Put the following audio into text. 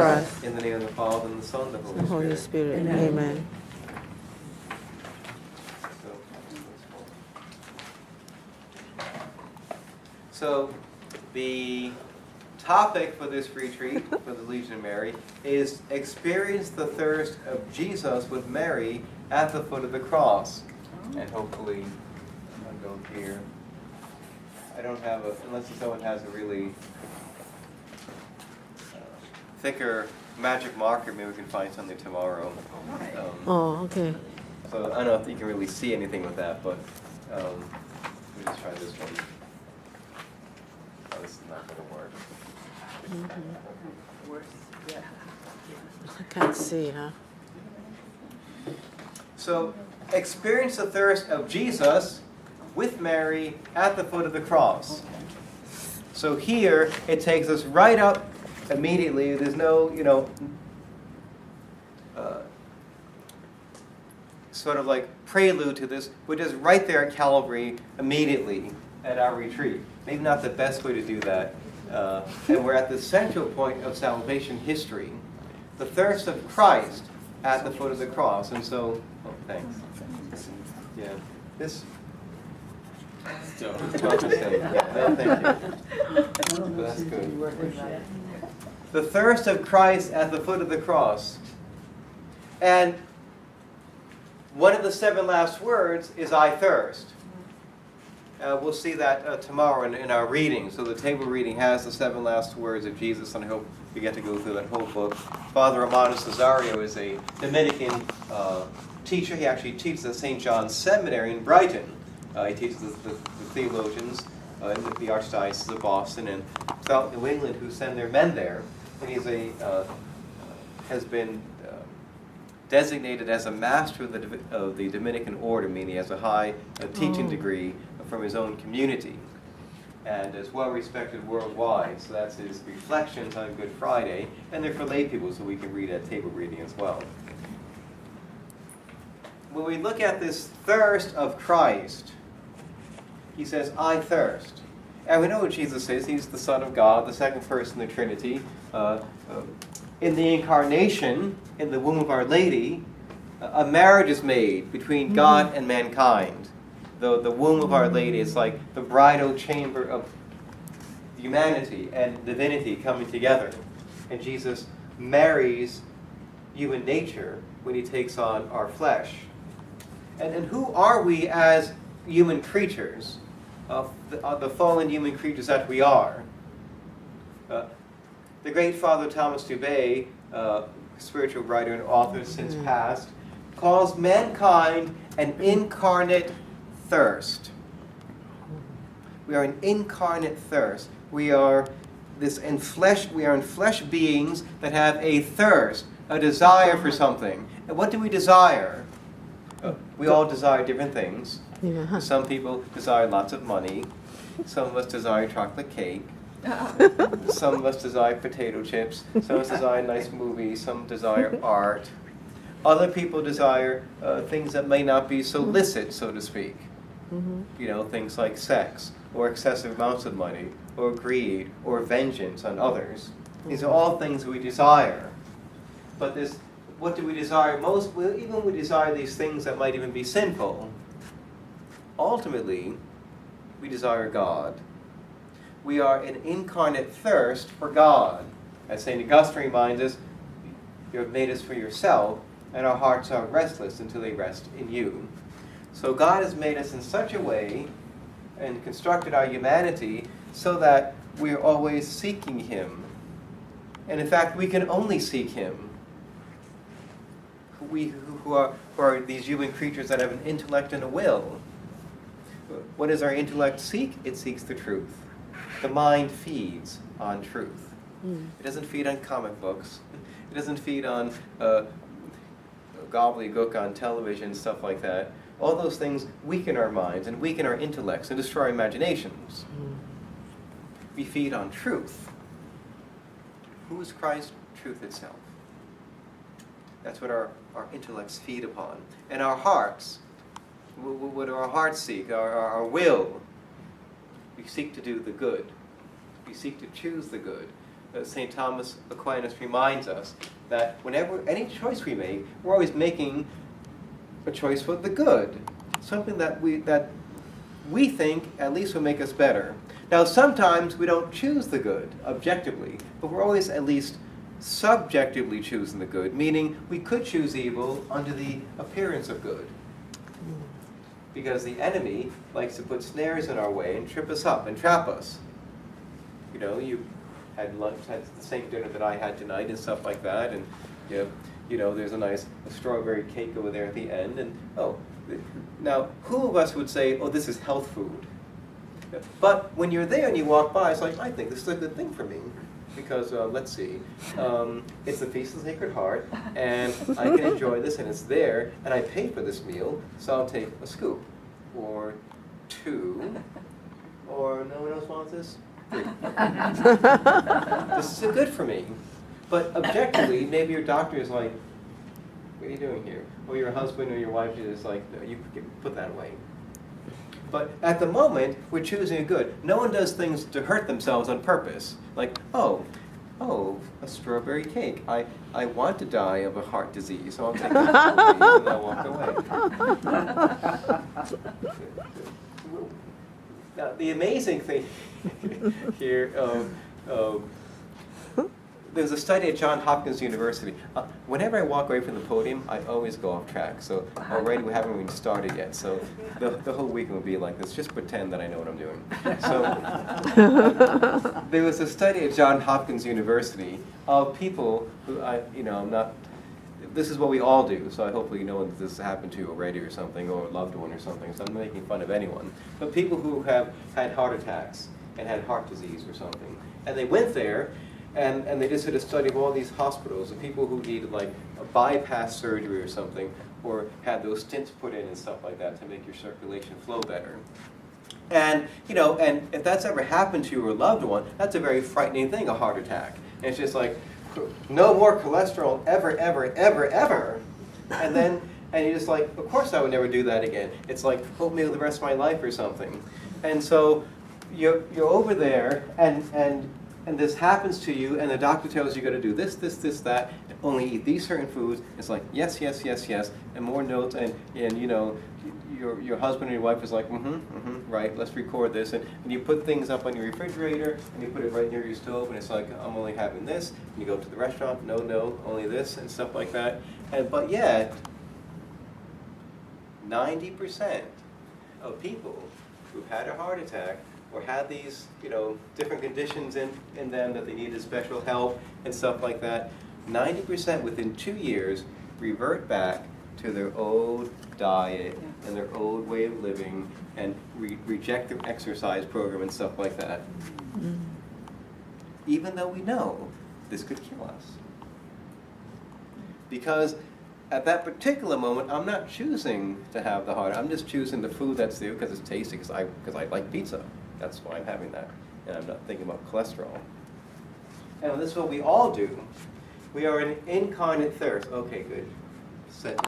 Christ. In the name of the Father, and the Son, and the The Holy Spirit. Amen. So the topic for this retreat for the Legion of Mary is experience the thirst of Jesus with Mary at the foot of the cross. And hopefully, I'll go here. I don't have a, unless someone has a really thicker magic marker, maybe we can find something tomorrow. Okay. So I don't know if you can really see anything with that, but let me just try this one. Oh, this is not going to work. I can't see, huh? So, experience the thirst of Jesus with Mary at the foot of the cross. So here, it takes us right up immediately. There's no, sort of like prelude to this. We're just right there at Calvary immediately at our retreat. Maybe not the best way to do that. And we're at the central point of salvation history. The thirst of Christ at the foot of the cross. And so, oh, thanks. Yeah, this. Still, yeah, no, thank you. But that's good. The thirst of Christ at the foot of the cross. And one of the 7 last words is I thirst. We'll see that tomorrow in our reading. So the table reading has the 7 last words of Jesus, and I hope we get to go through that whole book. Father Romano Cesario is a Dominican teacher. He actually teaches at St. John's Seminary in Brighton. He teaches the theologians in the Archdiocese of Boston and throughout New England who send their men there. And he's has been designated as a master of the Dominican order, meaning he has a high teaching degree from his own community, and is well respected worldwide. So that's his reflections on Good Friday, and they're for lay people, so we can read at table reading as well. When we look at this thirst of Christ, he says, I thirst. And we know what Jesus is. He's the Son of God, the second person in the Trinity. In the Incarnation, in the womb of Our Lady, a marriage is made between God and mankind. The womb of Our Lady is like the bridal chamber of humanity and divinity coming together. And Jesus marries human nature when he takes on our flesh. And who are we as human creatures, the fallen human creatures that we are? The great Father Thomas Dubay, spiritual writer and author since past, calls mankind an incarnate thirst. We are an incarnate thirst. We are in flesh beings that have a thirst, a desire for something. And what do we desire? We all desire different things. Yeah. Some people desire lots of money. Some of us desire chocolate cake. Some of us desire potato chips. Some of us desire nice movies. Some desire art. Other people desire things that may not be so licit, so to speak. Things like sex, or excessive amounts of money, or greed, or vengeance on others. These are all things we desire. But what do we desire most? Well, even we desire these things that might even be sinful. Ultimately, we desire God. We are an incarnate thirst for God. As St. Augustine reminds us, you have made us for yourself, and our hearts are restless until they rest in you. So God has made us in such a way and constructed our humanity so that we are always seeking Him. And in fact, we can only seek Him. We who are these human creatures that have an intellect and a will. What does our intellect seek? It seeks the truth. The mind feeds on truth. It doesn't feed on comic books. It doesn't feed on gobbledygook on television, stuff like that. All those things weaken our minds and weaken our intellects and destroy our imaginations. We feed on truth. Who is Christ? Truth itself. That's what our intellects feed upon. And our hearts, what do our hearts seek? Our will. We seek to do the good. We seek to choose the good. St. Thomas Aquinas reminds us that whenever any choice we make, we're always making a choice for the good, something that we think at least will make us better. Now, sometimes we don't choose the good objectively, but we're always at least subjectively choosing the good, meaning we could choose evil under the appearance of good. Because the enemy likes to put snares in our way and trip us up and trap us. You know, you had lunch, had the same dinner that I had tonight and stuff like that, and you know, there's a nice strawberry cake over there at the end, and now who of us would say, oh, this is health food? But when you're there and you walk by, it's like, I think this is a good thing for me. Because, let's see, it's the Feast of the Sacred Heart, and I can enjoy this, and it's there, and I paid for this meal, so I'll take a scoop, or two, or no one else wants this? 3. This is good for me. But objectively, maybe your doctor is like, what are you doing here? Or your husband or your wife is like, no, you put that away. But at the moment, we're choosing a good. No one does things to hurt themselves on purpose. Like, oh, a strawberry cake. I want to die of a heart disease, so I'll take a strawberry and I'll walk away. Now, the amazing thing here, there's a study at Johns Hopkins University. Whenever I walk away from the podium, I always go off track. So already we haven't even started yet. So the whole weekend will be like this. Just pretend that I know what I'm doing. So there was a study at Johns Hopkins University of people who I'm not. This is what we all do. So hopefully no one this has happened to you already or something, or a loved one or something. So I'm not making fun of anyone. But people who have had heart attacks and had heart disease or something, and they went there. And they just did a study of all these hospitals, of people who needed like a bypass surgery or something, or had those stents put in and stuff like that to make your circulation flow better. And and if that's ever happened to your loved one, that's a very frightening thing, a heart attack. And it's just like, no more cholesterol ever, ever, ever, ever. And you're just like, of course I would never do that again. It's like oatmeal the rest of my life or something. And so you're over there, and this happens to you, and the doctor tells you got to do this, this, this, that, and only eat these certain foods. It's like, yes, yes, yes, yes, and more notes, and your husband or your wife is like, right, let's record this, and you put things up on your refrigerator, and you put it right near your stove, and it's like, I'm only having this, and you go to the restaurant, no, only this, and stuff like that. But yet, 90% of people who've had a heart attack or had these, different conditions in them that they needed special help and stuff like that, 90% within 2 years revert back to their old diet and their old way of living and reject their exercise program and stuff like that. Even though we know this could kill us. Because at that particular moment, I'm not choosing to have the heart. I'm just choosing the food that's there because it's tasty, because I like pizza. That's why I'm having that. And I'm not thinking about cholesterol. And this is what we all do. We are an incarnate thirst. Okay, good. Set